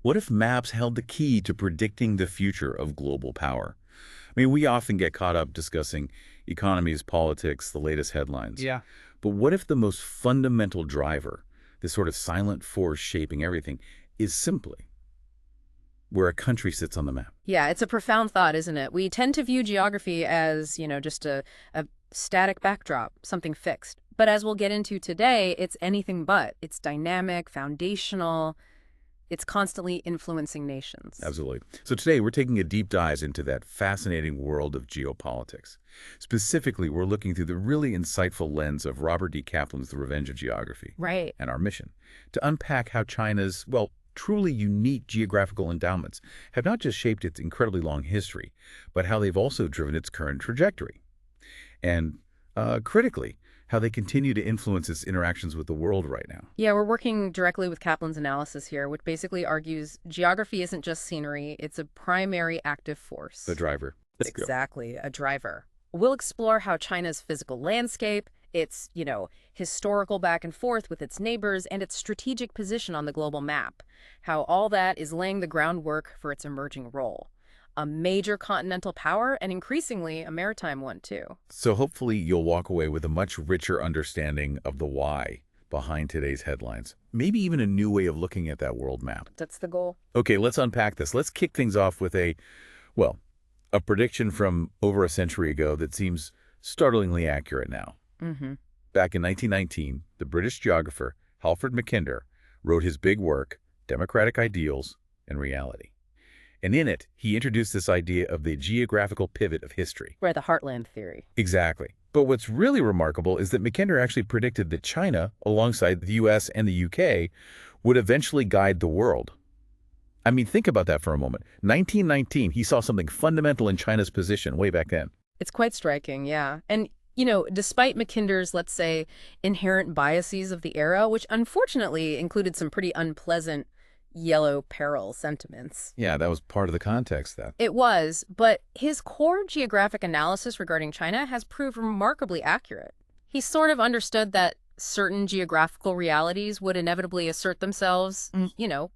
What if maps held the key to predicting the future of global power? I mean, we often get caught up discussing economies, politics, the latest headlines. Yeah. But what if the most fundamental driver, this sort of silent force shaping everything, is simply where a country sits on the map? Yeah, it's a profound thought, isn't it? We tend to view geography as, just a static backdrop, something fixed. But as we'll get into today, it's anything but. It's dynamic, foundational. It's constantly influencing nations. Absolutely. So today we're taking a deep dive into that fascinating world of geopolitics. Specifically, we're looking through the really insightful lens of Robert D. Kaplan's The Revenge of Geography. Right. And our mission to unpack how China's, well, truly unique geographical endowments have not just shaped its incredibly long history, but how they've also driven its current trajectory. And critically, how they continue to influence its interactions with the world right now. Yeah, we're working directly with Kaplan's analysis here, which basically argues geography isn't just scenery, it's a primary active force. The driver. Let's go. Exactly, a driver. We'll explore how China's physical landscape, its, historical back and forth with its neighbors, and its strategic position on the global map, how all that is laying the groundwork for its emerging role. A major continental power, and increasingly a maritime one, too. So hopefully you'll walk away with a much richer understanding of the why behind today's headlines. Maybe even a new way of looking at that world map. That's the goal. Okay, let's unpack this. Let's kick things off with a prediction from over a century ago that seems startlingly accurate now. Mm-hmm. Back in 1919, the British geographer Halford Mackinder wrote his big work, Democratic Ideals and Reality. And in it, he introduced this idea of the geographical pivot of history. Right, the heartland theory. Exactly. But what's really remarkable is that Mackinder actually predicted that China, alongside the US and the UK, would eventually guide the world. I mean, think about that for a moment. 1919, he saw something fundamental in China's position way back then. It's quite striking, yeah. And, despite Mackinder's, let's say, inherent biases of the era, which unfortunately included some pretty unpleasant yellow peril sentiments. Yeah, that was part of the context then. It was, but his core geographic analysis regarding China has proved remarkably accurate. He sort of understood that certain geographical realities would inevitably assert themselves,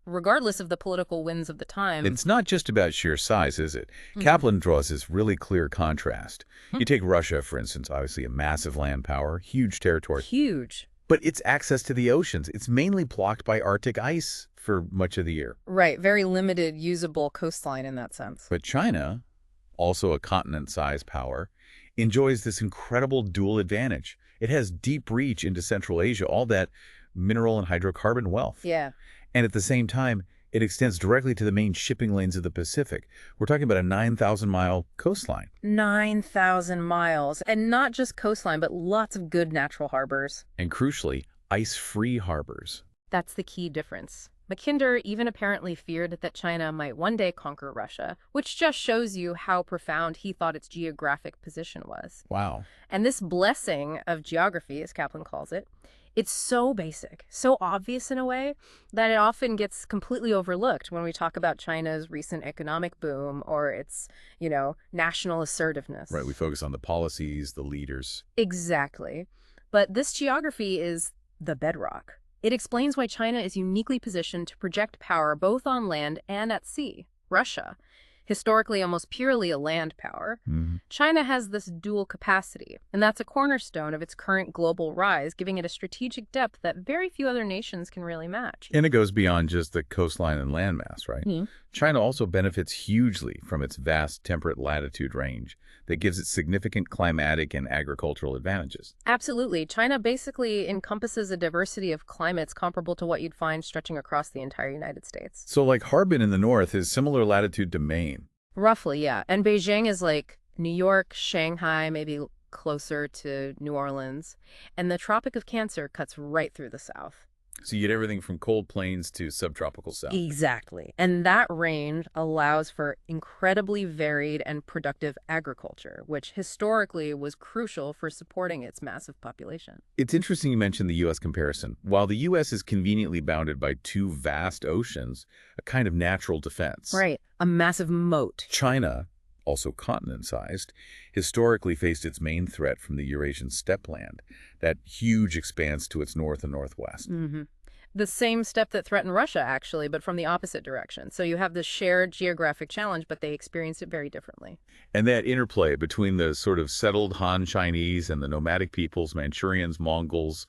regardless of the political winds of the time. It's not just about sheer size, is it? Kaplan draws this really clear contrast. You take Russia, for instance, obviously a massive land power, huge territory. Huge. But its access to the oceans, it's mainly blocked by Arctic ice for much of the year. Right, very limited usable coastline in that sense. But China, also a continent-sized power, enjoys this incredible dual advantage. It has deep reach into Central Asia, all that mineral and hydrocarbon wealth. Yeah. And at the same time, it extends directly to the main shipping lanes of the Pacific. We're talking about a 9,000-mile coastline. 9,000 miles. And not just coastline, but lots of good natural harbors. And crucially, ice-free harbors. That's the key difference. Mackinder even apparently feared that China might one day conquer Russia, which just shows you how profound he thought its geographic position was. Wow. And this blessing of geography, as Kaplan calls it, it's so basic, so obvious in a way, that it often gets completely overlooked when we talk about China's recent economic boom or its, national assertiveness. Right, we focus on the policies, the leaders. Exactly. But this geography is the bedrock. It explains why China is uniquely positioned to project power both on land and at sea. Russia, historically almost purely a land power, China has this dual capacity, and that's a cornerstone of its current global rise, giving it a strategic depth that very few other nations can really match. And it goes beyond just the coastline and landmass, right? China also benefits hugely from its vast temperate latitude range that gives it significant climatic and agricultural advantages. Absolutely. China basically encompasses a diversity of climates comparable to what you'd find stretching across the entire United States. So like Harbin in the north is similar latitude to Maine. Roughly, yeah. And Beijing is like New York, Shanghai, maybe closer to New Orleans. And the Tropic of Cancer cuts right through the south. So you get everything from cold plains to subtropical south. Exactly. And that range allows for incredibly varied and productive agriculture, which historically was crucial for supporting its massive population. It's interesting you mentioned the U.S. comparison. While the U.S. is conveniently bounded by two vast oceans, a kind of natural defense. Right. A massive moat. China, also continent-sized, historically faced its main threat from the Eurasian steppe land, that huge expanse to its north and northwest. The same step that threatened Russia, actually, but from the opposite direction. So you have this shared geographic challenge, but they experienced it very differently. And that interplay between the sort of settled Han Chinese and the nomadic peoples, Manchurians, Mongols,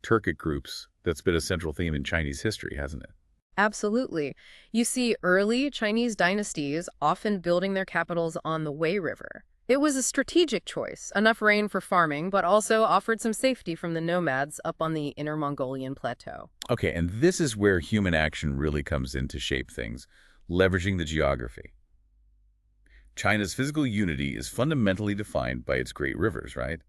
Turkic groups, that's been a central theme in Chinese history, hasn't it? Absolutely. You see early Chinese dynasties often building their capitals on the Wei River. It was a strategic choice, enough rain for farming, but also offered some safety from the nomads up on the Inner Mongolian plateau. Okay, and this is where human action really comes in to shape things, leveraging the geography. China's physical unity is fundamentally defined by its great rivers, right?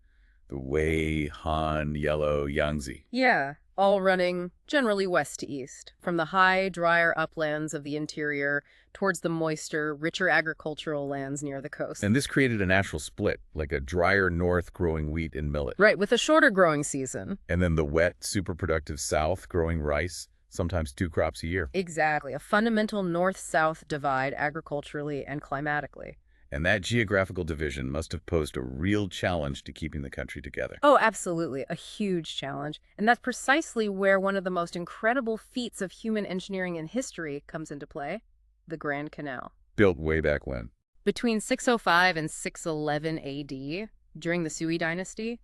The Wei, Han, Yellow, Yangtze. Yeah, all running generally west to east, from the high, drier uplands of the interior towards the moister, richer agricultural lands near the coast. And this created a natural split, like a drier north growing wheat and millet. Right, with a shorter growing season. And then the wet, super productive south growing rice, sometimes 2 crops a year. Exactly, a fundamental north-south divide agriculturally and climatically. And that geographical division must have posed a real challenge to keeping the country together. Oh, absolutely, a huge challenge. And that's precisely where one of the most incredible feats of human engineering in history comes into play, the Grand Canal. Built way back when. Between 605 and 611 AD, during the Sui dynasty,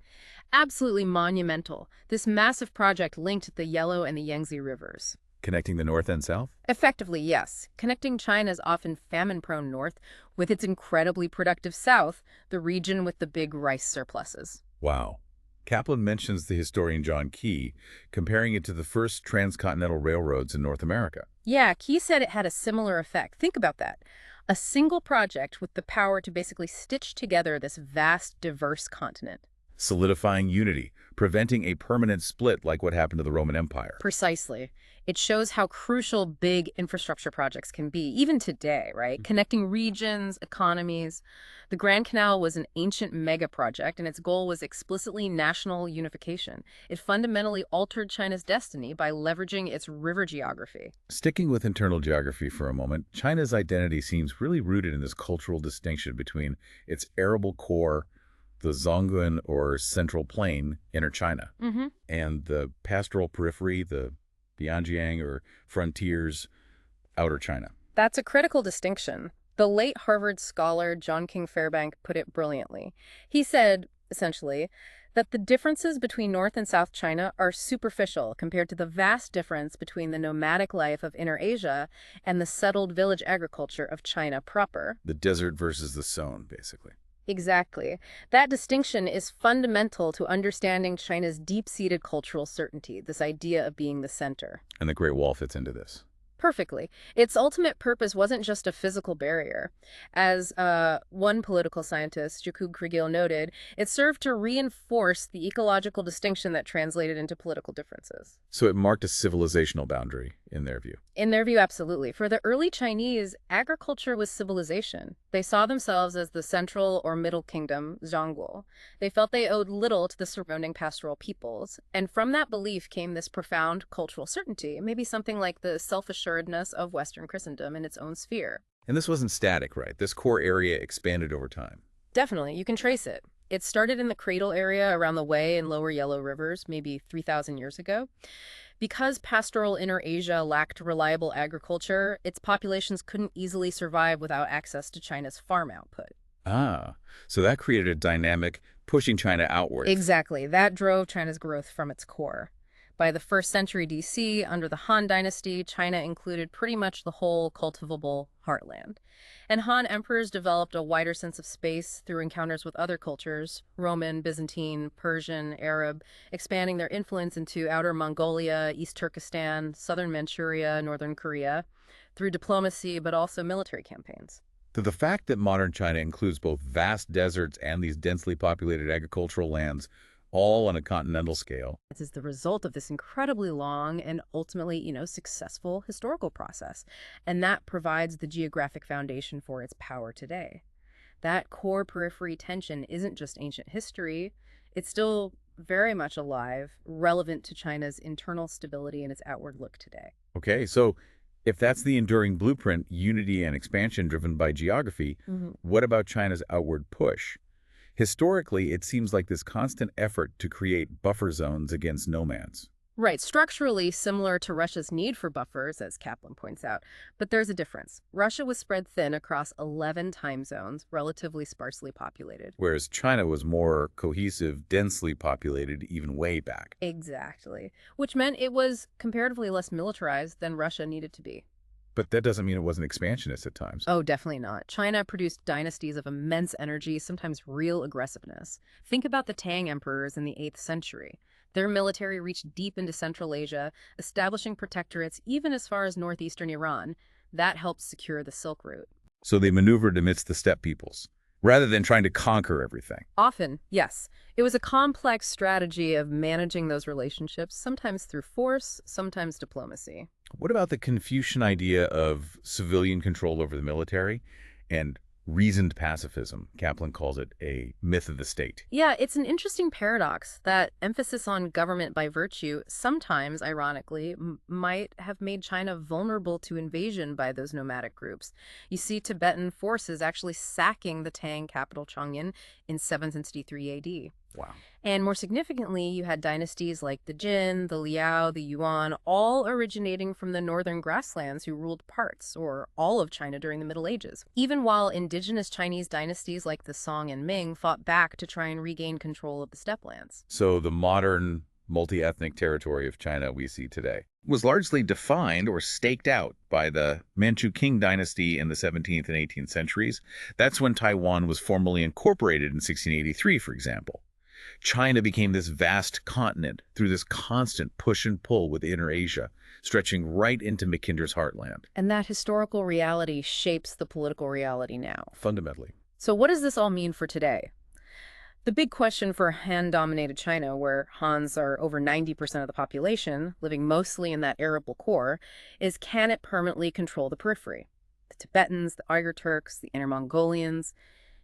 absolutely monumental. This massive project linked the Yellow and the Yangtze rivers. Connecting the north and south? Effectively, yes. Connecting China's often famine-prone north with its incredibly productive south, the region with the big rice surpluses. Wow. Kaplan mentions the historian John Key, comparing it to the first transcontinental railroads in North America. Yeah, Key said it had a similar effect. Think about that. A single project with the power to basically stitch together this vast, diverse continent. Solidifying unity, preventing a permanent split like what happened to the Roman Empire. Precisely. It shows how crucial big infrastructure projects can be, even today, right? Connecting regions, economies. The Grand Canal was an ancient mega project, and its goal was explicitly national unification. It fundamentally altered China's destiny by leveraging its river geography. Sticking with internal geography for a moment, China's identity seems really rooted in this cultural distinction between its arable core, the Zhongguan or Central Plain, inner China, and the pastoral periphery, the Bianjiang or frontiers, outer China. That's a critical distinction. The late Harvard scholar John King Fairbank put it brilliantly. He said, essentially, that the differences between North and South China are superficial compared to the vast difference between the nomadic life of Inner Asia and the settled village agriculture of China proper. The desert versus the sown, basically. Exactly. That distinction is fundamental to understanding China's deep-seated cultural certainty, this idea of being the center. And the Great Wall fits into this. Perfectly. Its ultimate purpose wasn't just a physical barrier. As one political scientist, Jakub Krigil, noted, it served to reinforce the ecological distinction that translated into political differences. So it marked a civilizational boundary, in their view. In their view, absolutely. For the early Chinese, agriculture was civilization. They saw themselves as the central or middle kingdom, Zhongguo. They felt they owed little to the surrounding pastoral peoples. And from that belief came this profound cultural certainty, maybe something like the self-assuredness of Western Christendom in its own sphere. And this wasn't static, right? This core area expanded over time. Definitely, you can trace it. It started in the cradle area around the Wei and lower Yellow rivers, maybe 3,000 years ago. Because pastoral Inner Asia lacked reliable agriculture, its populations couldn't easily survive without access to China's farm output. Ah, so that created a dynamic pushing China outwards. Exactly. That drove China's growth from its core. By the 1st century DC, under the Han Dynasty, China included pretty much the whole cultivable heartland. And Han emperors developed a wider sense of space through encounters with other cultures, Roman, Byzantine, Persian, Arab, expanding their influence into outer Mongolia, East Turkestan, southern Manchuria, northern Korea, through diplomacy but also military campaigns. The fact that modern China includes both vast deserts and these densely populated agricultural lands, all on a continental scale. This is the result of this incredibly long and ultimately, successful historical process. And that provides the geographic foundation for its power today. That core periphery tension isn't just ancient history. It's still very much alive, relevant to China's internal stability and its outward look today. Okay, so if that's the enduring blueprint, unity and expansion driven by geography, what about China's outward push? Historically, it seems like this constant effort to create buffer zones against nomads. Right, structurally similar to Russia's need for buffers, as Kaplan points out, but there's a difference. Russia was spread thin across 11 time zones, relatively sparsely populated. Whereas China was more cohesive, densely populated, even way back. Exactly, which meant it was comparatively less militarized than Russia needed to be. But that doesn't mean it wasn't expansionist at times. Oh, definitely not. China produced dynasties of immense energy, sometimes real aggressiveness. Think about the Tang emperors in the 8th century. Their military reached deep into Central Asia, establishing protectorates even as far as northeastern Iran. That helped secure the Silk Route. So they maneuvered amidst the steppe peoples, rather than trying to conquer everything. Often, yes. It was a complex strategy of managing those relationships, sometimes through force, sometimes diplomacy. What about the Confucian idea of civilian control over the military and reasoned pacifism? Kaplan calls it a myth of the state. Yeah, it's an interesting paradox. That emphasis on government by virtue sometimes, ironically, might have made China vulnerable to invasion by those nomadic groups. You see Tibetan forces actually sacking the Tang capital Chong'an in 763 AD. Wow. And more significantly, you had dynasties like the Jin, the Liao, the Yuan, all originating from the northern grasslands who ruled parts or all of China during the Middle Ages. Even while indigenous Chinese dynasties like the Song and Ming fought back to try and regain control of the steppe lands. So the modern multi-ethnic territory of China we see today was largely defined or staked out by the Manchu Qing dynasty in the 17th and 18th centuries. That's when Taiwan was formally incorporated in 1683, for example. China became this vast continent through this constant push and pull with Inner Asia, stretching right into Mackinder's heartland. And that historical reality shapes the political reality now. Fundamentally. So what does this all mean for today? The big question for Han-dominated China, where Hans are over 90% of the population, living mostly in that arable core, is can it permanently control the periphery? The Tibetans, the Uyghur Turks, the Inner Mongolians.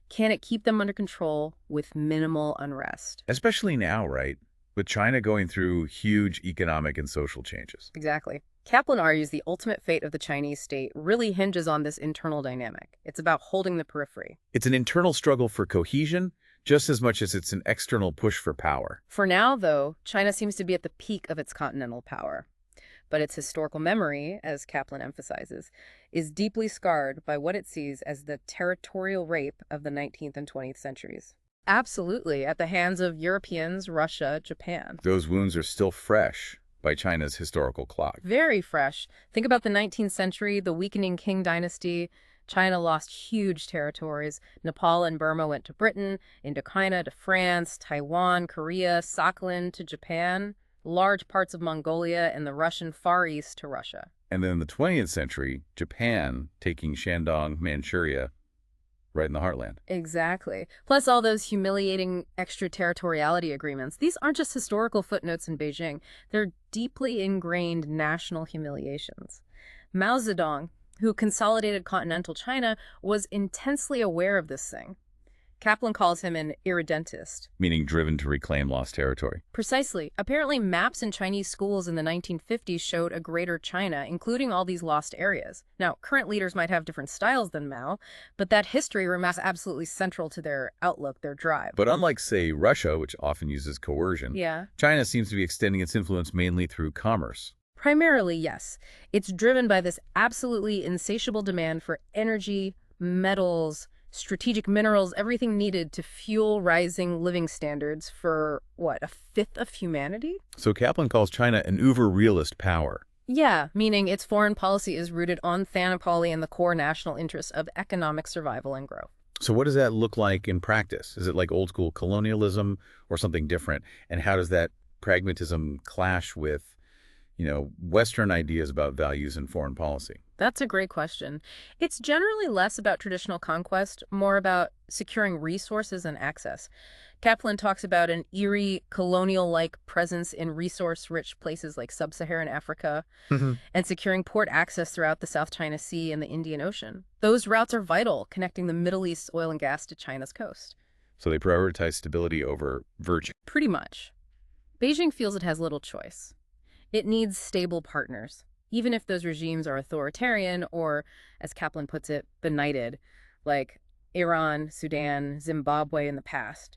Can it keep them under control with minimal unrest? Especially now, right? With China going through huge economic and social changes. Exactly. Kaplan argues the ultimate fate of the Chinese state really hinges on this internal dynamic. It's about holding the periphery. It's an internal struggle for cohesion, just as much as it's an external push for power. For now, though, China seems to be at the peak of its continental power. But its historical memory, as Kaplan emphasizes, is deeply scarred by what it sees as the territorial rape of the 19th and 20th centuries. Absolutely, at the hands of Europeans, Russia, Japan. Those wounds are still fresh by China's historical clock. Very fresh. Think about the 19th century, the weakening Qing dynasty. China lost huge territories. Nepal and Burma went to Britain, Indochina to France, Taiwan, Korea, Sakhalin to Japan, large parts of Mongolia and the Russian Far East to Russia. And then in the 20th century, Japan taking Shandong, Manchuria, right in the heartland. Exactly. Plus all those humiliating extraterritoriality agreements. These aren't just historical footnotes in Beijing. They're deeply ingrained national humiliations. Mao Zedong, who consolidated continental China, was intensely aware of this thing. Kaplan calls him an irredentist. Meaning driven to reclaim lost territory. Precisely. Apparently, maps in Chinese schools in the 1950s showed a greater China, including all these lost areas. Now, current leaders might have different styles than Mao, but that history remains absolutely central to their outlook, their drive. But unlike, say, Russia, which often uses coercion, Yeah. China seems to be extending its influence mainly through commerce. Primarily, yes. It's driven by this absolutely insatiable demand for energy, metals, strategic minerals, everything needed to fuel rising living standards for, what, a fifth of humanity? So Kaplan calls China an uber-realist power. Yeah, meaning its foreign policy is rooted on Thanapoly and the core national interests of economic survival and growth. So what does that look like in practice? Is it like old-school colonialism or something different? And how does that pragmatism clash with, Western ideas about values and foreign policy? That's a great question. It's generally less about traditional conquest, more about securing resources and access. Kaplan talks about an eerie colonial-like presence in resource-rich places like sub-Saharan Africa and securing port access throughout the South China Sea and the Indian Ocean. Those routes are vital, connecting the Middle East's oil and gas to China's coast. So they prioritize stability over virtue. Pretty much. Beijing feels it has little choice. It needs stable partners, even if those regimes are authoritarian or, as Kaplan puts it, benighted, like Iran, Sudan, Zimbabwe in the past.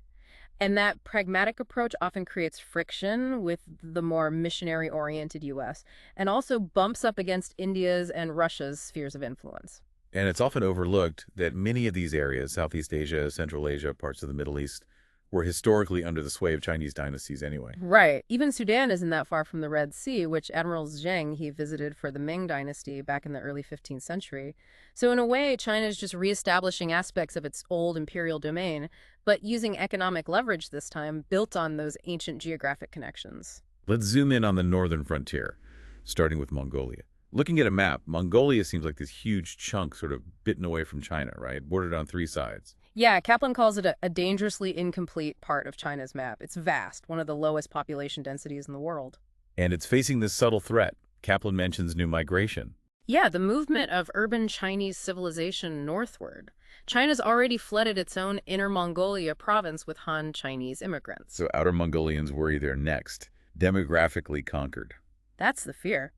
And that pragmatic approach often creates friction with the more missionary-oriented U.S. and also bumps up against India's and Russia's spheres of influence. And it's often overlooked that many of these areas, Southeast Asia, Central Asia, parts of the Middle East, were historically under the sway of Chinese dynasties anyway. Right. Even Sudan isn't that far from the Red Sea, which Admiral Zheng he visited for the Ming Dynasty back in the early 15th century. So in a way, China is just reestablishing aspects of its old imperial domain, but using economic leverage this time built on those ancient geographic connections. Let's zoom in on the northern frontier, starting with Mongolia. Looking at a map, Mongolia seems like this huge chunk sort of bitten away from China, right? Bordered on three sides. Yeah, Kaplan calls it a dangerously incomplete part of China's map. It's vast, one of the lowest population densities in the world. And it's facing this subtle threat. Kaplan mentions new migration. Yeah, the movement of urban Chinese civilization northward. China's already flooded its own Inner Mongolia province with Han Chinese immigrants. So outer Mongolians worry they're next, demographically conquered. That's the fear.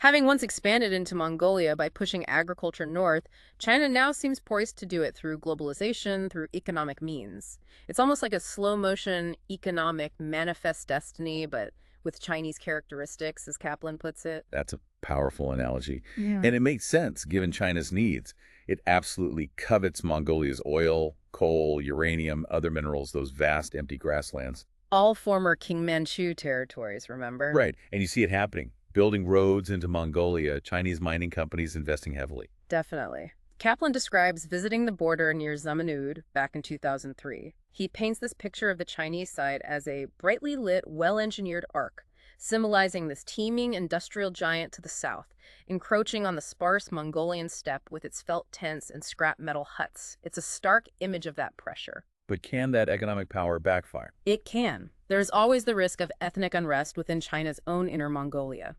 Having once expanded into Mongolia by pushing agriculture north, China now seems poised to do it through globalization, through economic means. It's almost like a slow-motion economic manifest destiny, but with Chinese characteristics, as Kaplan puts it. That's a powerful analogy. Yeah. And it makes sense, given China's needs. It absolutely covets Mongolia's oil, coal, uranium, other minerals, those vast empty grasslands. All former King Manchu territories, remember? Right, and you see it happening. Building roads into Mongolia, Chinese mining companies investing heavily. Definitely. Kaplan describes visiting the border near Zamanud back in 2003. He paints this picture of the Chinese side as a brightly lit, well-engineered arc, symbolizing this teeming industrial giant to the south, encroaching on the sparse Mongolian steppe with its felt tents and scrap metal huts. It's a stark image of that pressure. But can that economic power backfire? It can. There's always the risk of ethnic unrest within China's own Inner Mongolia.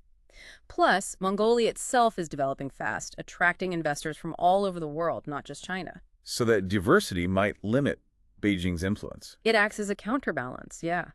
Plus, Mongolia itself is developing fast, attracting investors from all over the world, not just China. So that diversity might limit Beijing's influence. It acts as a counterbalance, yeah.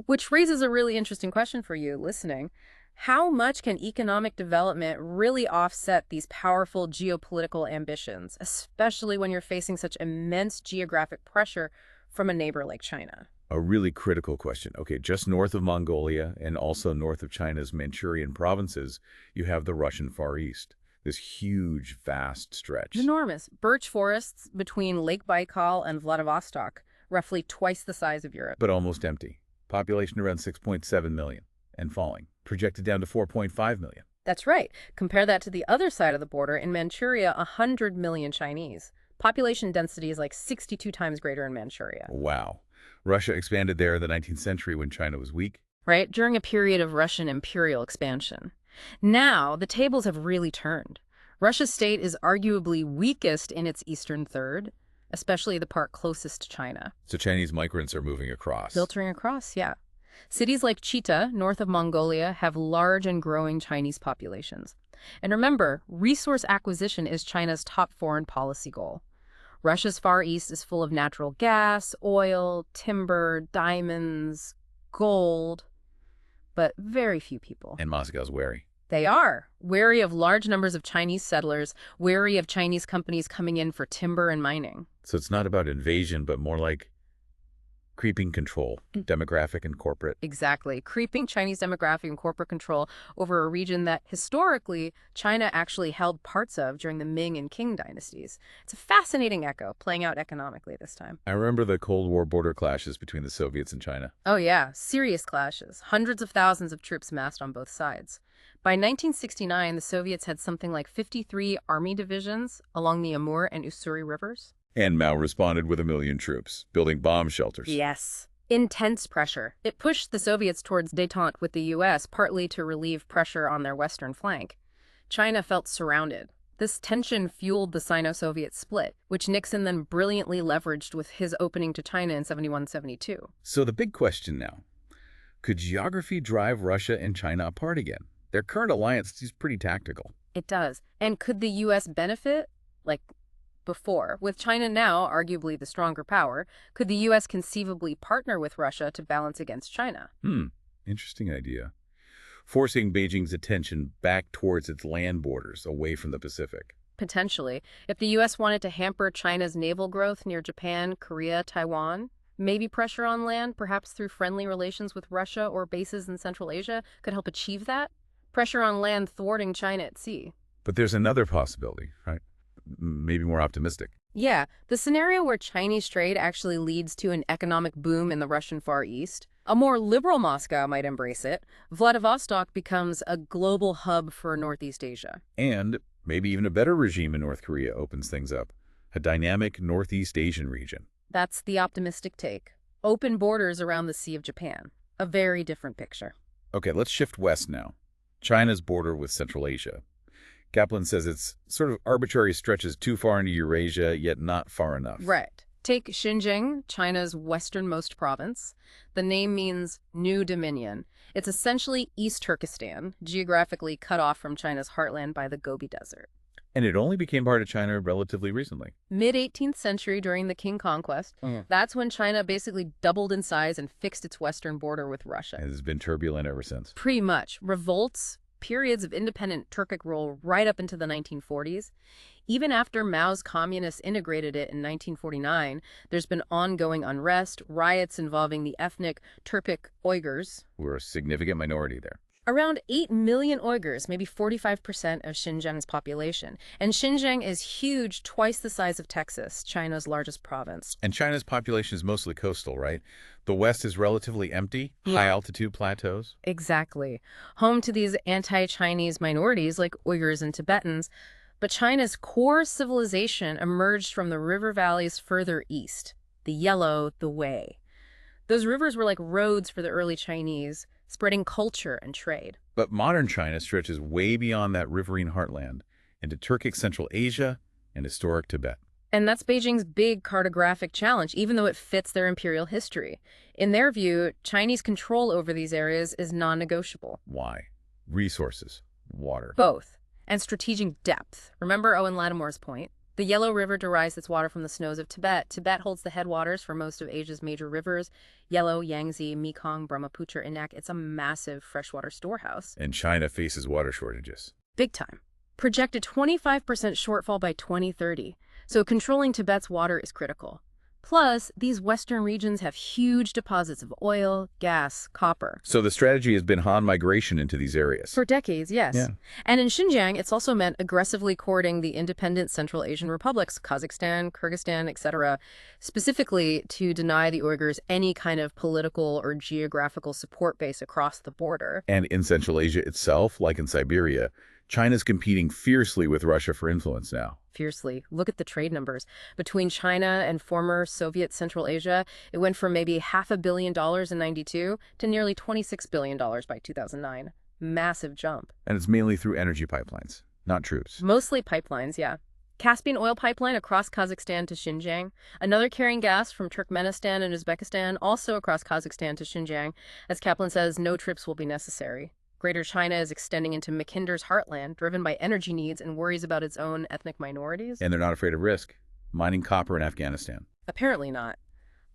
Which raises a really interesting question for you listening. How much can economic development really offset these powerful geopolitical ambitions, especially when you're facing such immense geographic pressure from a neighbor like China? A really critical question. Okay, just north of Mongolia and also north of China's Manchurian provinces, you have the Russian Far East, this huge, vast stretch. Enormous. Birch forests between Lake Baikal and Vladivostok, roughly twice the size of Europe. But almost empty. Population around 6.7 million and falling, projected down to 4.5 million. That's right. Compare that to the other side of the border. In Manchuria, 100 million Chinese. Population density is like 62 times greater in Manchuria. Wow. Russia expanded there in the 19th century when China was weak. Right? During a period of Russian imperial expansion. Now, the tables have really turned. Russia's state is arguably weakest in its eastern third, especially the part closest to China. So Chinese migrants are moving across. Filtering across, yeah. Cities like Chita, north of Mongolia, have large and growing Chinese populations. And remember, resource acquisition is China's top foreign policy goal. Russia's Far East is full of natural gas, oil, timber, diamonds, gold, but very few people. And Moscow's wary. They are wary of large numbers of Chinese settlers, wary of Chinese companies coming in for timber and mining. So it's not about invasion, but more like creeping control, demographic and corporate. Exactly. Creeping Chinese demographic and corporate control over a region that historically China actually held parts of during the Ming and Qing dynasties. It's a fascinating echo playing out economically this time. I remember the Cold War border clashes between the Soviets and China. Oh yeah, serious clashes. Hundreds of thousands of troops massed on both sides. By 1969, the Soviets had something like 53 army divisions along the Amur and Ussuri rivers. And Mao responded with 1 million troops, building bomb shelters. Yes. Intense pressure. It pushed the Soviets towards détente with the U.S., partly to relieve pressure on their western flank. China felt surrounded. This tension fueled the Sino-Soviet split, which Nixon then brilliantly leveraged with his opening to China in 71-72. So the big question now, could geography drive Russia and China apart again? Their current alliance is pretty tactical. It does. And could the U.S. benefit? Like before, with China now arguably the stronger power, could the U.S. conceivably partner with Russia to balance against China? Interesting idea. Forcing Beijing's attention back towards its land borders, away from the Pacific. Potentially. If the U.S. wanted to hamper China's naval growth near Japan, Korea, Taiwan, Maybe pressure on land, perhaps through friendly relations with Russia or bases in Central Asia, could help achieve that. Pressure on land thwarting China at sea. But there's another possibility, right? Maybe more optimistic. Yeah, the scenario where Chinese trade actually leads to an economic boom in the Russian Far East. A more liberal Moscow might embrace it. Vladivostok becomes a global hub for Northeast Asia. And maybe even a better regime in North Korea opens things up. A dynamic Northeast Asian region. That's the optimistic take. Open borders around the Sea of Japan. A very different picture. Okay, let's shift west now. China's border with Central Asia. Kaplan says it's sort of arbitrary stretches too far into Eurasia, yet not far enough. Right. Take Xinjiang, China's westernmost province. The name means new dominion. It's essentially East Turkestan, geographically cut off from China's heartland by the Gobi Desert. And it only became part of China relatively recently. Mid-18th century during the Qing conquest, that's when China basically doubled in size and fixed its western border with Russia. And it's been turbulent ever since. Pretty much. Revolts, periods of independent Turkic rule right up into the 1940s. Even after Mao's communists integrated it in 1949, there's been ongoing unrest, riots involving the ethnic Turkic Uyghurs. We're a significant minority there. Around 8 million Uyghurs, maybe 45% of Xinjiang's population. And Xinjiang is huge, twice the size of Texas, China's largest province. And China's population is mostly coastal, right? The west is relatively empty, high-altitude plateaus. Exactly. Home to these anti-Chinese minorities like Uyghurs and Tibetans. But China's core civilization emerged from the river valleys further east, the Yellow, the Wei. Those rivers were like roads for the early Chinese, spreading culture and trade. But modern China stretches way beyond that riverine heartland into Turkic Central Asia and historic Tibet. And that's Beijing's big cartographic challenge, even though it fits their imperial history. In their view, Chinese control over these areas is non-negotiable. Why? Resources, water. Both. And strategic depth. Remember Owen Lattimore's point? The Yellow River derives its water from the snows of Tibet. Tibet holds the headwaters for most of Asia's major rivers: Yellow, Yangtze, Mekong, Brahmaputra, Innak. It's a massive freshwater storehouse. And China faces water shortages. Big time. Projected 25% shortfall by 2030. So controlling Tibet's water is critical. Plus, these western regions have huge deposits of oil, gas, copper. So the strategy has been Han migration into these areas. For decades, yes. Yeah. And in Xinjiang, it's also meant aggressively courting the independent Central Asian republics, Kazakhstan, Kyrgyzstan, etc., specifically to deny the Uyghurs any kind of political or geographical support base across the border. And in Central Asia itself, like in Siberia, China's competing fiercely with Russia for influence now. Fiercely. Look at the trade numbers. Between China and former Soviet Central Asia, it went from maybe $500 million in '92 to nearly $26 billion by 2009. Massive jump. And it's mainly through energy pipelines, not troops. Mostly pipelines, yeah. Caspian oil pipeline across Kazakhstan to Xinjiang. Another carrying gas from Turkmenistan and Uzbekistan, also across Kazakhstan to Xinjiang. As Kaplan says, no trips will be necessary. Greater China is extending into Macinder's heartland, driven by energy needs and worries about its own ethnic minorities. And they're not afraid of risk. Mining copper in Afghanistan. Apparently not.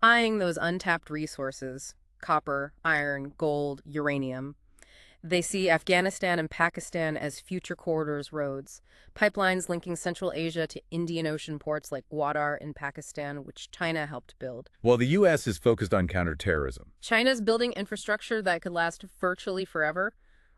Eyeing those untapped resources, copper, iron, gold, uranium. They see Afghanistan and Pakistan as future corridors roads, pipelines linking Central Asia to Indian Ocean ports like Gwadar in Pakistan, which China helped build. While the U.S. is focused on counterterrorism. China's building infrastructure that could last virtually forever.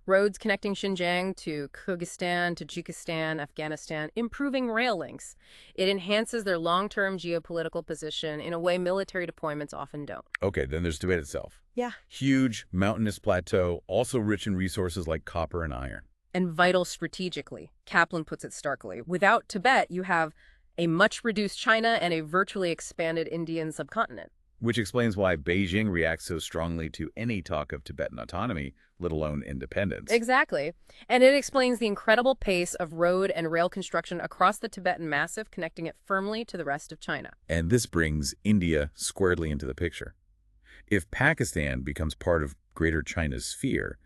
Roads connecting Xinjiang to Kyrgyzstan, Tajikistan, Afghanistan, improving rail links. It enhances their long-term geopolitical position in a way military deployments often don't. Okay, then there's Tibet itself. Yeah. Huge, mountainous plateau, also rich in resources like copper and iron. And vital strategically. Kaplan puts it starkly. Without Tibet, you have a much-reduced China and a virtually expanded Indian subcontinent. Which explains why Beijing reacts so strongly to any talk of Tibetan autonomy, let alone independence. Exactly. And it explains the incredible pace of road and rail construction across the Tibetan Massif, connecting it firmly to the rest of China. And this brings India squarely into the picture. If Pakistan becomes part of Greater China's sphere,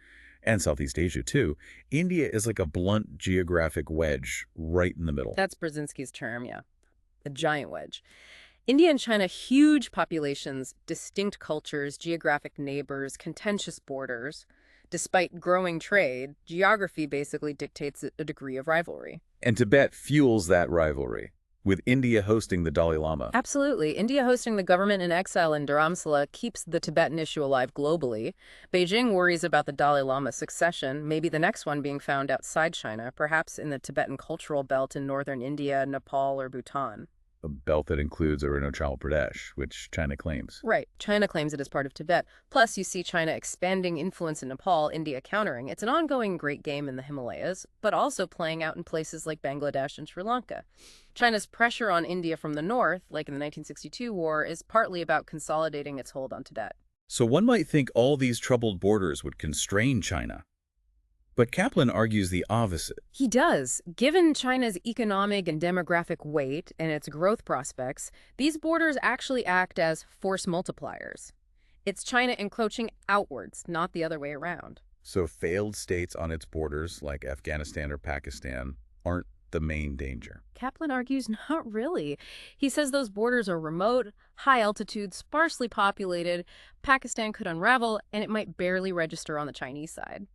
and Southeast Asia too, India is like a blunt geographic wedge right in the middle. That's Brzezinski's term, yeah. A giant wedge. India and China, huge populations, distinct cultures, geographic neighbors, contentious borders. Despite growing trade, geography basically dictates a degree of rivalry. And Tibet fuels that rivalry. with India hosting the Dalai Lama. Absolutely. India hosting the government in exile in Dharamsala keeps the Tibetan issue alive globally. Beijing worries about the Dalai Lama's succession, maybe the next one being found outside China, perhaps in the Tibetan cultural belt in northern India, Nepal, or Bhutan. A belt that includes Arunachal Pradesh, which China claims. Right. China claims it as part of Tibet. Plus, you see China expanding influence in Nepal, India countering. It's an ongoing great game in the Himalayas, but also playing out in places like Bangladesh and Sri Lanka. China's pressure on India from the north, like in the 1962 war, is partly about consolidating its hold on Tibet. So one might think all these troubled borders would constrain China. But Kaplan argues the opposite. He does. Given China's economic and demographic weight and its growth prospects, these borders actually act as force multipliers. It's China encroaching outwards, not the other way around. So failed states on its borders, like Afghanistan or Pakistan, aren't the main danger. Kaplan argues not really. He says those borders are remote, high altitude, sparsely populated. Pakistan could unravel, and it might barely register on the Chinese side.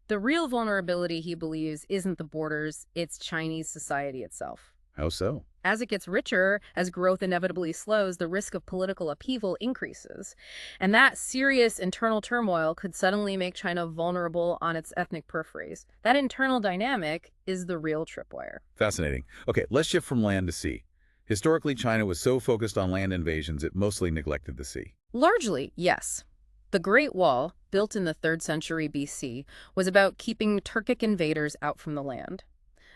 The real vulnerability, he believes, isn't the borders, it's Chinese society itself. How so? As it gets richer, as growth inevitably slows, the risk of political upheaval increases. And that serious internal turmoil could suddenly make China vulnerable on its ethnic peripheries. That internal dynamic is the real tripwire. Fascinating. Okay, let's shift from land to sea. Historically, China was so focused on land invasions, it mostly neglected the sea. Largely, yes. The Great Wall, built in the 3rd century BC, was about keeping Turkic invaders out from the land.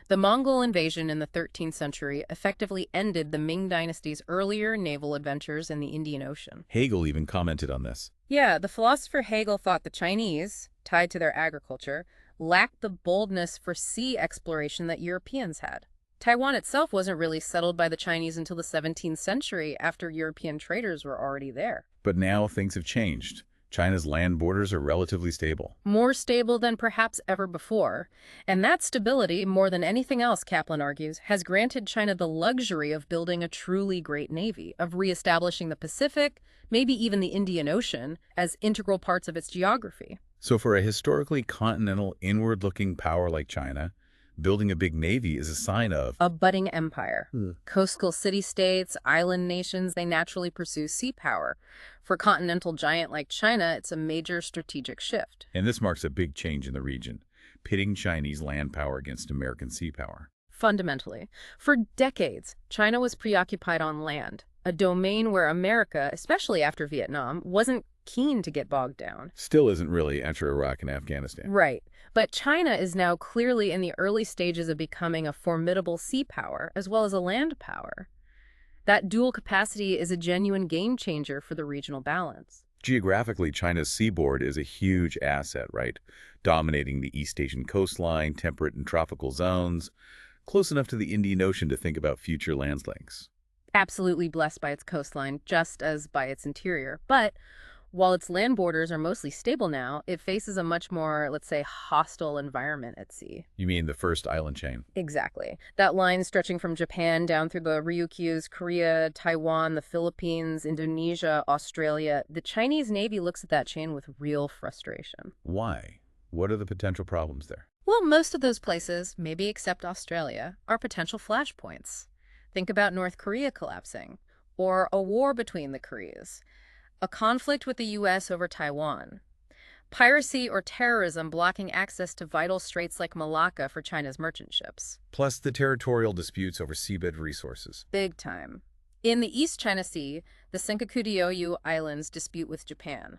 The Mongol invasion in the 13th century effectively ended the Ming dynasty's earlier naval adventures in the Indian Ocean. Hegel even commented on this. Yeah, the philosopher Hegel thought the Chinese, tied to their agriculture, lacked the boldness for sea exploration that Europeans had. Taiwan itself wasn't really settled by the Chinese until the 17th century, after European traders were already there. But now things have changed. China's land borders are relatively stable. More stable than perhaps ever before. And that stability, more than anything else, Kaplan argues, has granted China the luxury of building a truly great navy, of reestablishing the Pacific, maybe even the Indian Ocean, as integral parts of its geography. So for a historically continental, inward-looking power like China, building a big navy is a sign of a budding empire. Coastal city-states, island nations, they naturally pursue sea power. For a continental giant like China, it's a major strategic shift. And this marks a big change in the region, pitting Chinese land power against American sea power. Fundamentally, for decades, China was preoccupied on land, a domain where America, especially after Vietnam, wasn't keen to get bogged down. Still isn't really after Iraq and Afghanistan. Right. But China is now clearly in the early stages of becoming a formidable sea power as well as a land power. That dual capacity is a genuine game changer for the regional balance. Geographically, China's seaboard is a huge asset, right? Dominating the East Asian coastline, temperate and tropical zones, close enough to the Indian Ocean to think about future land links. Absolutely blessed by its coastline, just as by its interior. But while its land borders are mostly stable now, it faces a much more, let's say, hostile environment at sea. You mean the first island chain? Exactly. That line stretching from Japan down through the Ryukyus, Korea, Taiwan, the Philippines, Indonesia, Australia. The Chinese Navy looks at that chain with real frustration. Why? What are the potential problems there? Well, most of those places, maybe except Australia, are potential flashpoints. Think about North Korea collapsing, or a war between the Koreas. A conflict with the U.S. over Taiwan. Piracy or terrorism blocking access to vital straits like Malacca for China's merchant ships. Plus the territorial disputes over seabed resources. Big time. In the East China Sea, the Senkaku-Diaoyu Islands dispute with Japan.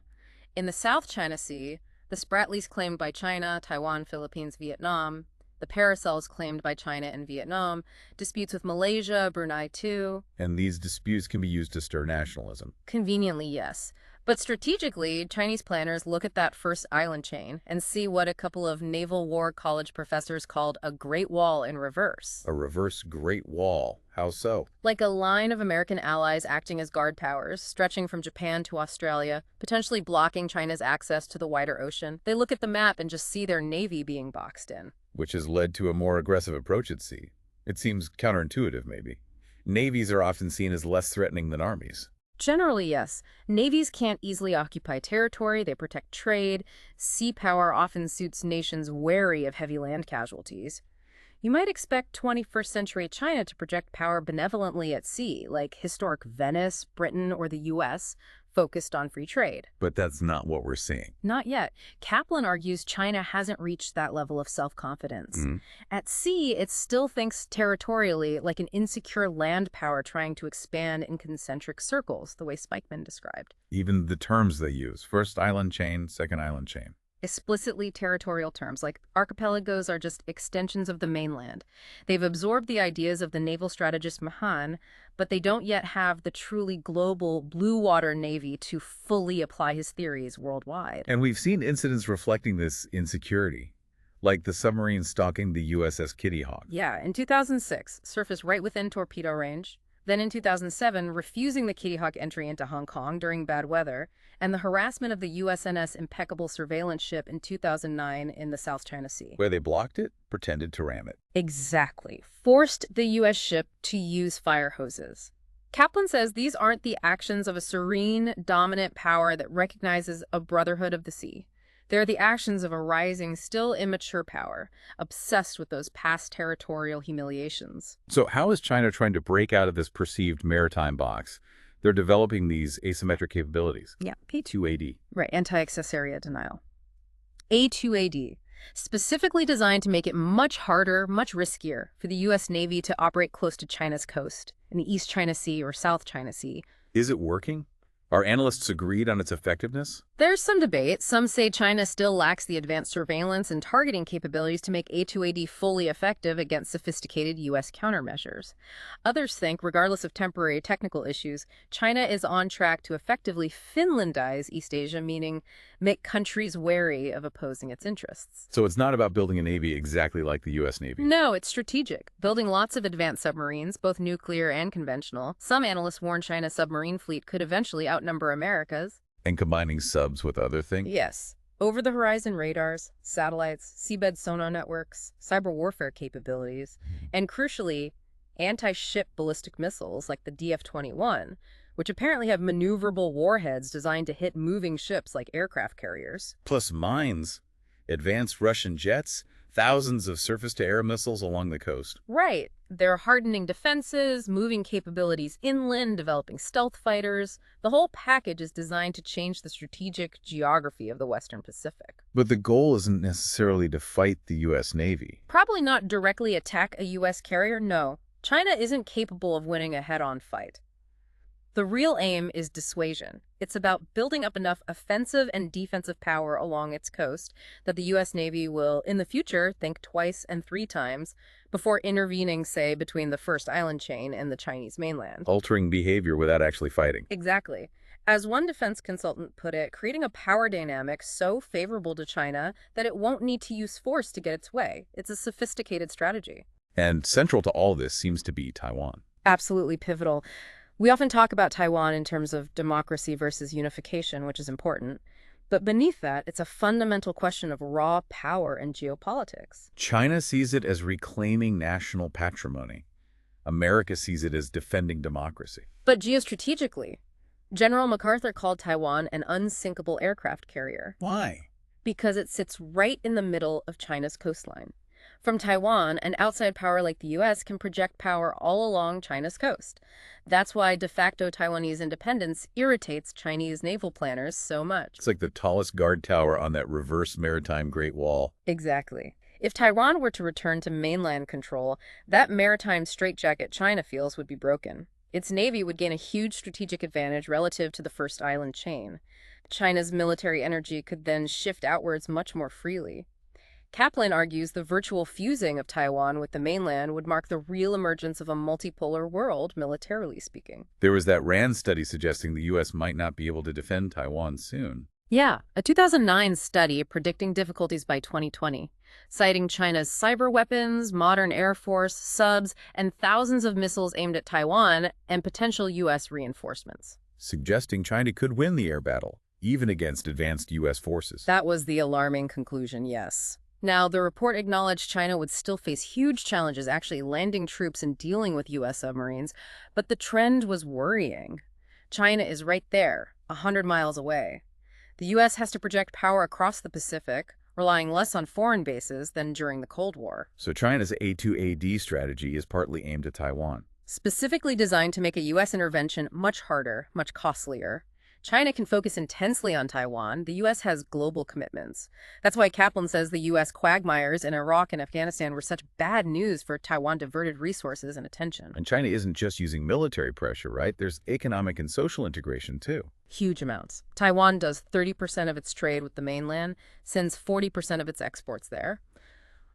In the South China Sea, the Spratlys claimed by China, Taiwan, Philippines, Vietnam. The Paracels claimed by China and Vietnam, disputes with Malaysia, Brunei too. And these disputes can be used to stir nationalism. Conveniently, yes. But strategically, Chinese planners look at that first island chain and see what a couple of Naval War College professors called a Great Wall in reverse. A reverse Great Wall. How so? Like a line of American allies acting as guard powers, stretching from Japan to Australia, potentially blocking China's access to the wider ocean. They look at the map and just see their navy being boxed in. Which has led to a more aggressive approach at sea. It seems counterintuitive, maybe. Navies are often seen as less threatening than armies. Generally, yes. Navies can't easily occupy territory, they protect trade. Sea power often suits nations wary of heavy land casualties. You might expect 21st century China to project power benevolently at sea, like historic Venice, Britain, or the U.S., focused on free trade. But that's not what we're seeing. Not yet. Kaplan argues China hasn't reached that level of self-confidence. Mhm. At sea, it still thinks territorially, like an insecure land power trying to expand in concentric circles, the way Spikeman described. Even the terms they use, first island chain, second island chain. Explicitly territorial terms, like archipelagos are just extensions of the mainland. They've absorbed the ideas of the naval strategist Mahan, but they don't yet have the truly global blue water navy to fully apply his theories worldwide. And we've seen incidents reflecting this insecurity, like the submarine stalking the USS Kitty Hawk. Yeah, in 2006, surfaced right within torpedo range. Then in 2007, refusing the Kitty Hawk entry into Hong Kong during bad weather, and the harassment of the USNS Impeccable surveillance ship in 2009 in the South China Sea. Where they blocked it, pretended to ram it. Exactly. Forced the U.S. ship to use fire hoses. Kaplan says these aren't the actions of a serene, dominant power that recognizes a brotherhood of the sea. They're the actions of a rising, still immature power, obsessed with those past territorial humiliations. So how is China trying to break out of this perceived maritime box? They're developing these asymmetric capabilities. Yeah, A2AD. Right, anti-excess area denial. A2AD, specifically designed to make it much harder, much riskier for the U.S. Navy to operate close to China's coast, in the East China Sea or South China Sea. Is it working? Are analysts agreed on its effectiveness? There's some debate. Some say China still lacks the advanced surveillance and targeting capabilities to make A2AD fully effective against sophisticated U.S. countermeasures. Others think, regardless of temporary technical issues, China is on track to effectively Finlandize East Asia, meaning make countries wary of opposing its interests. So it's not about building a navy exactly like the U.S. Navy. No, it's strategic, building lots of advanced submarines, both nuclear and conventional. Some analysts warn China's submarine fleet could eventually outnumber America's. And combining subs with other things? Yes. Over-the-horizon radars, satellites, seabed sonar networks, cyber warfare capabilities, and crucially, anti-ship ballistic missiles like the DF-21, which apparently have maneuverable warheads designed to hit moving ships like aircraft carriers. Plus mines, advanced Russian jets, thousands of surface-to-air missiles along the coast. Right. They're hardening defenses, moving capabilities inland, developing stealth fighters. The whole package is designed to change the strategic geography of the Western Pacific. But the goal isn't necessarily to fight the U.S. Navy. Probably not directly attack a U.S. carrier, no. China isn't capable of winning a head-on fight. The real aim is dissuasion. It's about building up enough offensive and defensive power along its coast that the U.S. Navy will, in the future, think twice and three times before intervening, say, between the first island chain and the Chinese mainland. Altering behavior without actually fighting. Exactly. As one defense consultant put it, creating a power dynamic so favorable to China that it won't need to use force to get its way. It's a sophisticated strategy. And central to all this seems to be Taiwan. Absolutely pivotal. We often talk about Taiwan in terms of democracy versus unification, which is important. But beneath that, it's a fundamental question of raw power and geopolitics. China sees it as reclaiming national patrimony. America sees it as defending democracy. But geostrategically, General MacArthur called Taiwan an unsinkable aircraft carrier. Why? Because it sits right in the middle of China's coastline. From Taiwan, an outside power like the U.S. can project power all along China's coast. That's why de facto Taiwanese independence irritates Chinese naval planners so much. It's like the tallest guard tower on that reverse maritime Great Wall. Exactly. If Taiwan were to return to mainland control, that maritime straitjacket China feels would be broken. Its navy would gain a huge strategic advantage relative to the first island chain. China's military energy could then shift outwards much more freely. Kaplan argues the virtual fusing of Taiwan with the mainland would mark the real emergence of a multipolar world, militarily speaking. There was that RAND study suggesting the U.S. might not be able to defend Taiwan soon. Yeah, a 2009 study predicting difficulties by 2020, citing China's cyber weapons, modern air force, subs, and thousands of missiles aimed at Taiwan and potential U.S. reinforcements. Suggesting China could win the air battle, even against advanced U.S. forces. That was the alarming conclusion, yes. Now, the report acknowledged China would still face huge challenges actually landing troops and dealing with U.S. submarines, but the trend was worrying. China is right there, 100 miles away. The U.S. has to project power across the Pacific, relying less on foreign bases than during the Cold War. So China's A2AD strategy is partly aimed at Taiwan. Specifically designed to make a U.S. intervention much harder, much costlier. China can focus intensely on Taiwan. The U.S. has global commitments. That's why Kaplan says the U.S. quagmires in Iraq and Afghanistan were such bad news for Taiwan diverted resources and attention. And China isn't just using military pressure, right? There's economic and social integration, too. Huge amounts. Taiwan does 30% of its trade with the mainland, sends 40% of its exports there.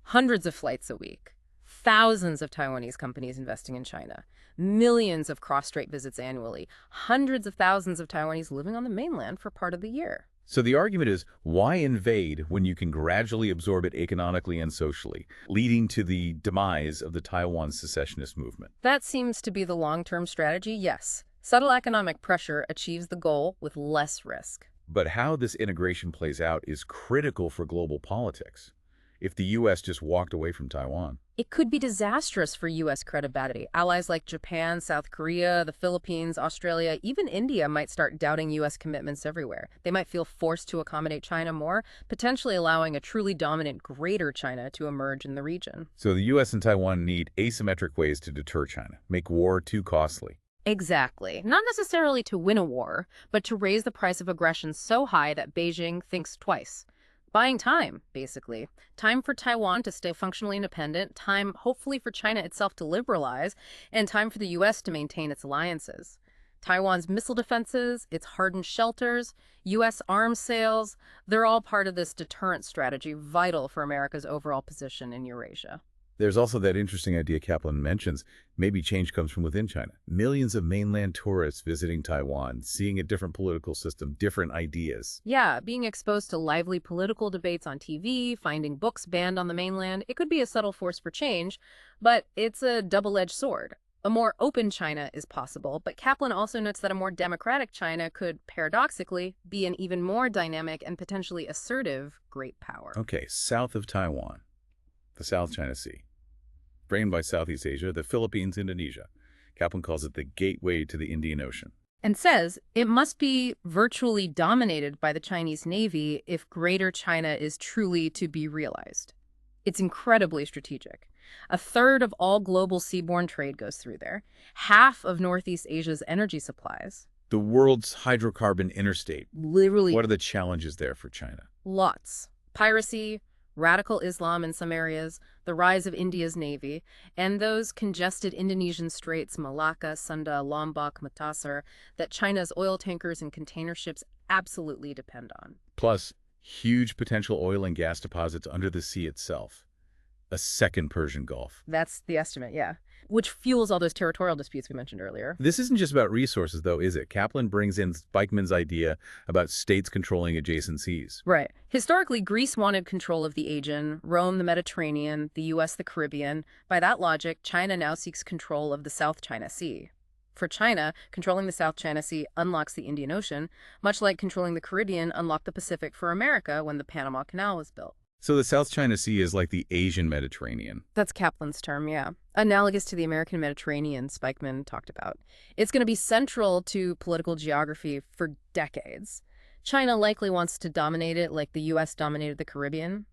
Hundreds of flights a week. Thousands of Taiwanese companies investing in China. Millions of cross-strait visits annually. Hundreds of thousands of Taiwanese living on the mainland for part of the year. So the argument is, why invade when you can gradually absorb it economically and socially, leading to the demise of the Taiwan secessionist movement? That seems to be the long-term strategy, yes. Subtle economic pressure achieves the goal with less risk. But how this integration plays out is critical for global politics. If the U.S. just walked away from Taiwan, it could be disastrous for U.S. credibility. Allies like Japan, South Korea, the Philippines, Australia, even India might start doubting U.S. commitments everywhere. They might feel forced to accommodate China more, potentially allowing a truly dominant Greater China to emerge in the region. So the U.S. and Taiwan need asymmetric ways to deter China, make war too costly. Exactly. Not necessarily to win a war, but to raise the price of aggression so high that Beijing thinks twice. Buying time, basically. Time for Taiwan to stay functionally independent, time hopefully for China itself to liberalize, and time for the U.S. to maintain its alliances. Taiwan's missile defenses, its hardened shelters, U.S. arms sales, they're all part of this deterrent strategy vital for America's overall position in Eurasia. There's also that interesting idea Kaplan mentions. Maybe change comes from within China. Millions of mainland tourists visiting Taiwan, seeing a different political system, different ideas. Yeah, being exposed to lively political debates on TV, finding books banned on the mainland, it could be a subtle force for change, but it's a double-edged sword. A more open China is possible, but Kaplan also notes that a more democratic China could, paradoxically, be an even more dynamic and potentially assertive great power. Okay, south of Taiwan, the South China Sea. Framed by Southeast Asia, the Philippines, Indonesia. Kaplan calls it the gateway to the Indian Ocean. And says it must be virtually dominated by the Chinese Navy if Greater China is truly to be realized. It's incredibly strategic. A third of all global seaborne trade goes through there. Half of Northeast Asia's energy supplies. The world's hydrocarbon interstate. Literally. What are the challenges there for China? Lots. Piracy, radical Islam in some areas, the rise of India's navy, and those congested Indonesian straits, Malacca, Sunda, Lombok, Makassar, that China's oil tankers and container ships absolutely depend on. Plus, huge potential oil and gas deposits under the sea itself. A second Persian Gulf. That's the estimate, yeah. Which fuels all those territorial disputes we mentioned earlier. This isn't just about resources, though, is it? Kaplan brings in Spikeman's idea about states controlling adjacent seas. Right. Historically, Greece wanted control of the Aegean, Rome the Mediterranean, the U.S. the Caribbean. By that logic, China now seeks control of the South China Sea. For China, controlling the South China Sea unlocks the Indian Ocean, much like controlling the Caribbean unlocked the Pacific for America when the Panama Canal was built. So the South China Sea is like the Asian Mediterranean. That's Kaplan's term, yeah. Analogous to the American Mediterranean Spikeman talked about. It's going to be central to political geography for decades. China likely wants to dominate it like the U.S. dominated the Caribbean.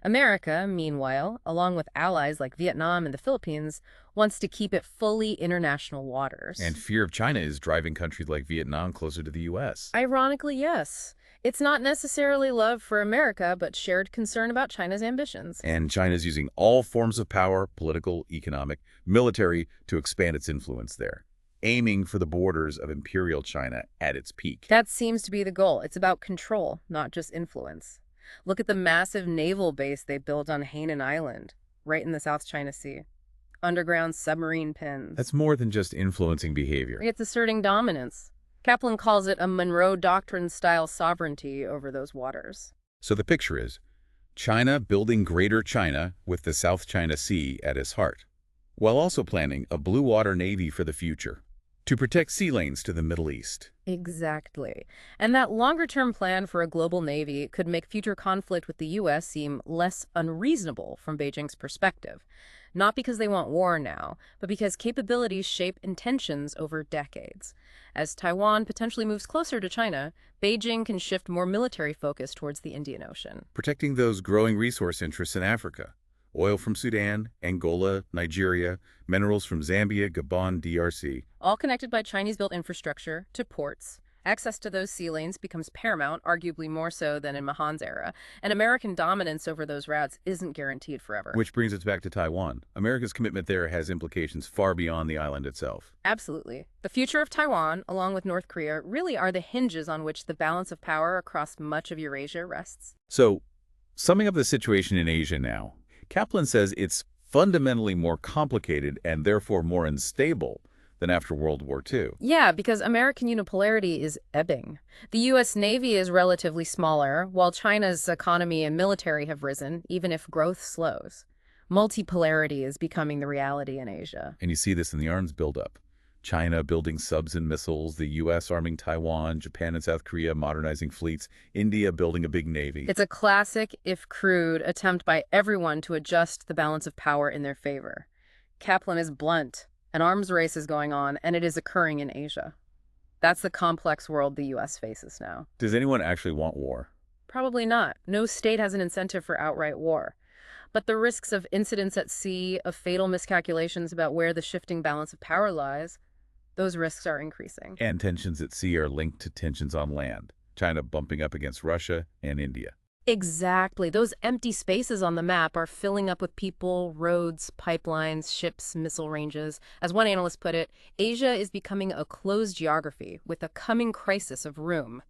America, meanwhile, along with allies like Vietnam and the Philippines, wants to keep it fully international waters. And fear of China is driving countries like Vietnam closer to the U.S. Ironically, yes. It's not necessarily love for America, but shared concern about China's ambitions. And China's using all forms of power, political, economic, military, to expand its influence there, aiming for the borders of imperial China at its peak. That seems to be the goal. It's about control, not just influence. Look at the massive naval base they built on Hainan Island, right in the South China Sea. Underground submarine pens. That's more than just influencing behavior. It's asserting dominance. Kaplan calls it a Monroe Doctrine-style sovereignty over those waters. So the picture is China building Greater China with the South China Sea at its heart, while also planning a blue water navy for the future to protect sea lanes to the Middle East. Exactly. And that longer-term plan for a global navy could make future conflict with the U.S. seem less unreasonable from Beijing's perspective. not because they want war now, but because capabilities shape intentions over decades. As Taiwan potentially moves closer to China, Beijing can shift more military focus towards the Indian Ocean. Protecting those growing resource interests in Africa. Oil from Sudan, Angola, Nigeria, minerals from Zambia, Gabon, DRC. All connected by Chinese-built infrastructure to ports. Access to those sea lanes becomes paramount, arguably more so than in Mahan's era, and American dominance over those routes isn't guaranteed forever. Which brings us back to Taiwan. America's commitment there has implications far beyond the island itself. Absolutely. The future of Taiwan, along with North Korea, really are the hinges on which the balance of power across much of Eurasia rests. So, summing up the situation in Asia now, Kaplan says it's fundamentally more complicated and therefore more unstable than after World War II. Yeah, because American unipolarity is ebbing. The U.S. Navy is relatively smaller, while China's economy and military have risen, even if growth slows. Multipolarity is becoming the reality in Asia. And you see this in the arms buildup. China building subs and missiles, the U.S. arming Taiwan, Japan and South Korea modernizing fleets, India building a big navy. It's a classic, if crude, attempt by everyone to adjust the balance of power in their favor. Kaplan is blunt. An arms race is going on, and it is occurring in Asia. That's the complex world the U.S. faces now. Does anyone actually want war? Probably not. No state has an incentive for outright war. But the risks of incidents at sea, of fatal miscalculations about where the shifting balance of power lies, those risks are increasing. And tensions at sea are linked to tensions on land. China bumping up against Russia and India. Exactly. Those empty spaces on the map are filling up with people, roads, pipelines, ships, missile ranges. As one analyst put it, Asia is becoming a closed geography with a coming crisis of room.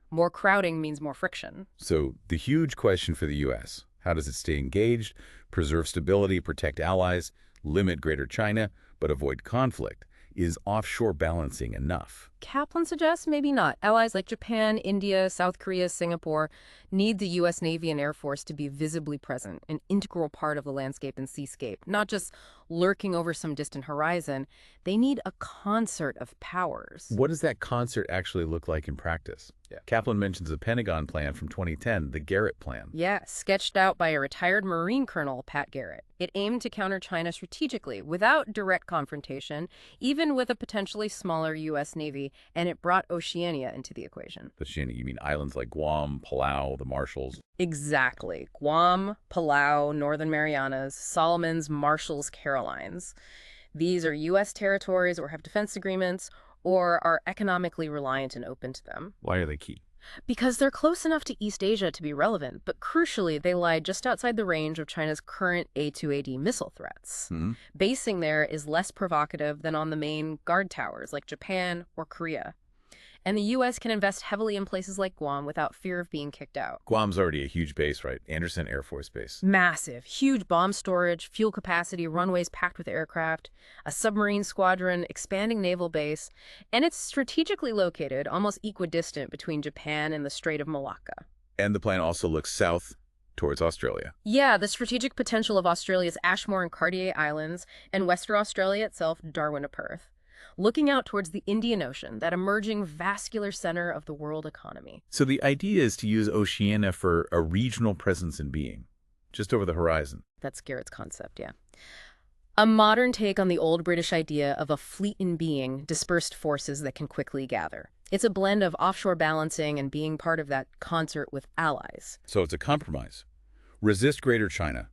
More crowding means more friction. So the huge question for the U.S., how does it stay engaged, preserve stability, protect allies, limit Greater China, but avoid conflict? Is offshore balancing enough? Kaplan suggests maybe not. Allies like Japan, India, South Korea, Singapore need the U.S. Navy and Air Force to be visibly present, an integral part of the landscape and seascape, not just lurking over some distant horizon. They need a concert of powers. What does that concert actually look like in practice? Kaplan mentions the Pentagon plan from 2010, the Garrett Plan. Yeah, sketched out by a retired Marine Colonel, Pat Garrett. It aimed to counter China strategically, without direct confrontation, even with a potentially smaller U.S. Navy, and it brought Oceania into the equation. Oceania, you mean islands like Guam, Palau, the Marshalls? Exactly. Guam, Palau, Northern Marianas, Solomons, Marshalls, Carolines. These are U.S. territories or have defense agreements or are economically reliant and open to them. Why are they key? Because they're close enough to East Asia to be relevant, but crucially, they lie just outside the range of China's current A2AD missile threats. Basing there is less provocative than on the main guard towers like Japan or Korea. And the U.S. can invest heavily in places like Guam without fear of being kicked out. Guam's already a huge base, right? Andersen Air Force Base. Massive, huge bomb storage, fuel capacity, runways packed with aircraft, a submarine squadron, expanding naval base, and it's strategically located, almost equidistant between Japan and the Strait of Malacca. And the plan also looks south towards Australia. Yeah, the strategic potential of Australia's Ashmore and Cartier Islands, and Western Australia itself, Darwin to Perth. Looking out towards the Indian Ocean, that emerging vascular center of the world economy. So the idea is to use Oceania for a regional presence in being, just over the horizon. That's Garrett's concept, yeah. A modern take on the old British idea of a fleet in being, dispersed forces that can quickly gather. It's a blend of offshore balancing and being part of that concert with allies. So it's a compromise. Resist Greater China.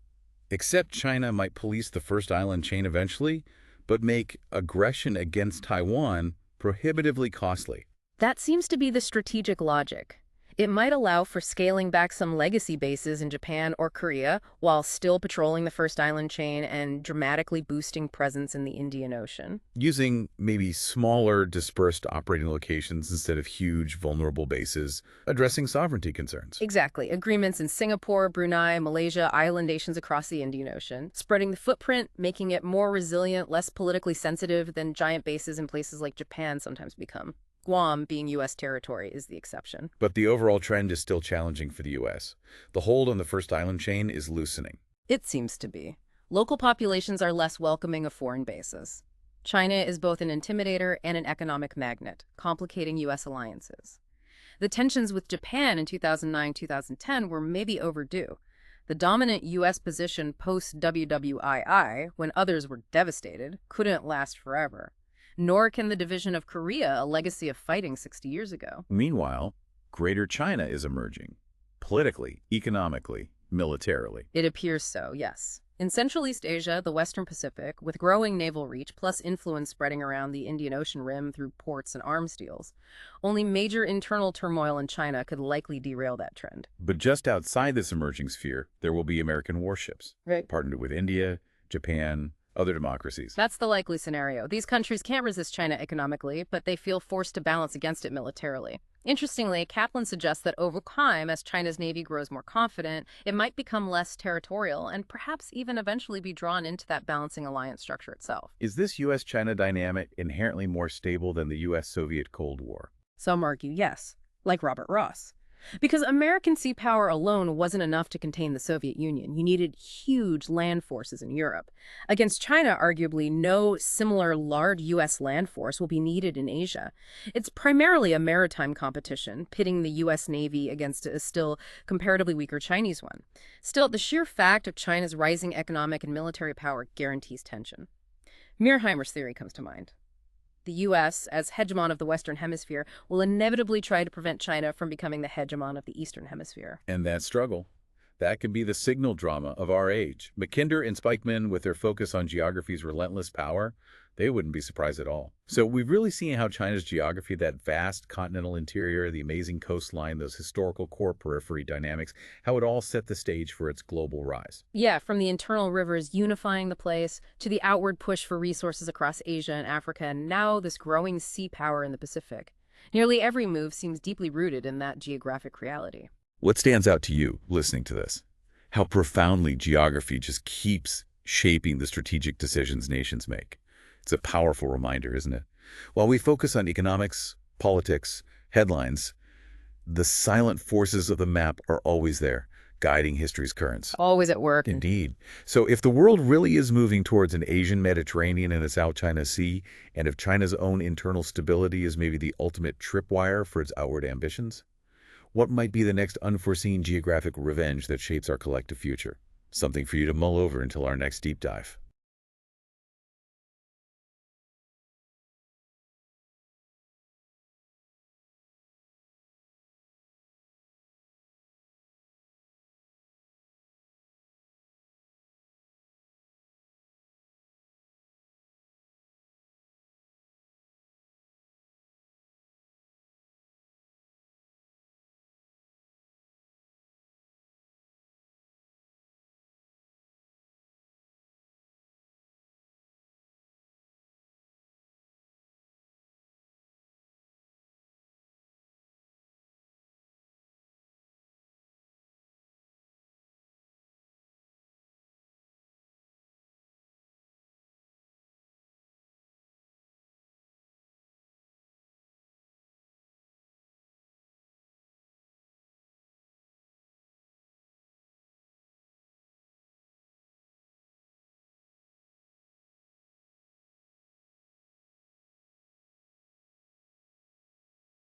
Accept China might police the first island chain eventually, but make aggression against Taiwan prohibitively costly. That seems to be the strategic logic. It might allow for scaling back some legacy bases in Japan or Korea while still patrolling the first island chain and dramatically boosting presence in the Indian Ocean. Using maybe smaller, dispersed operating locations instead of huge, vulnerable bases, addressing sovereignty concerns. Exactly. Agreements in Singapore, Brunei, Malaysia, island nations across the Indian Ocean. Spreading the footprint, making it more resilient, less politically sensitive than giant bases in places like Japan sometimes become. Guam, being U.S. territory, is the exception. But the overall trend is still challenging for the U.S. The hold on the first island chain is loosening. It seems to be. Local populations are less welcoming of foreign bases. China is both an intimidator and an economic magnet, complicating U.S. alliances. The tensions with Japan in 2009-2010 were maybe overdue. The dominant U.S. position post-WWII, when others were devastated, couldn't last forever. Nor can the division of Korea, a legacy of fighting 60 years ago. Meanwhile, Greater China is emerging, politically, economically, militarily. It appears so, yes. In Central East Asia, the Western Pacific, with growing naval reach plus influence spreading around the Indian Ocean rim through ports and arms deals, only major internal turmoil in China could likely derail that trend. But just outside this emerging sphere, there will be American warships, Right. partnered with India, Japan, other democracies. That's the likely scenario. These countries can't resist China economically, but they feel forced to balance against it militarily. Interestingly, Kaplan suggests that over time, as China's navy grows more confident, it might become less territorial and perhaps even eventually be drawn into that balancing alliance structure itself. Is this U.S.-China dynamic inherently more stable than the U.S.-Soviet Cold War? Some argue yes, like Robert Ross. Because American sea power alone wasn't enough to contain the Soviet Union. You needed huge land forces in Europe. Against China, arguably, no similar large U.S. land force will be needed in Asia. It's primarily a maritime competition, pitting the U.S. Navy against a still comparatively weaker Chinese one. Still, the sheer fact of China's rising economic and military power guarantees tension. Mearheimer's theory comes to mind. The U.S., as hegemon of the Western Hemisphere, will inevitably try to prevent China from becoming the hegemon of the Eastern Hemisphere. And that struggle, that can be the signal drama of our age. Mackinder and Spikeman, with their focus on geography's relentless power, they wouldn't be surprised at all. So we've really seen how China's geography, that vast continental interior, the amazing coastline, those historical core periphery dynamics, how it all set the stage for its global rise. Yeah, from the internal rivers unifying the place to the outward push for resources across Asia and Africa, and now this growing sea power in the Pacific. Nearly every move seems deeply rooted in that geographic reality. What stands out to you listening to this? How profoundly geography just keeps shaping the strategic decisions nations make. It's a powerful reminder, isn't it? While we focus on economics, politics, headlines, the silent forces of the map are always there, guiding history's currents. Always at work. Indeed. So if the world really is moving towards an Asian Mediterranean and a South China Sea, and if China's own internal stability is maybe the ultimate tripwire for its outward ambitions, what might be the next unforeseen geographic revenge that shapes our collective future? Something for you to mull over until our next deep dive.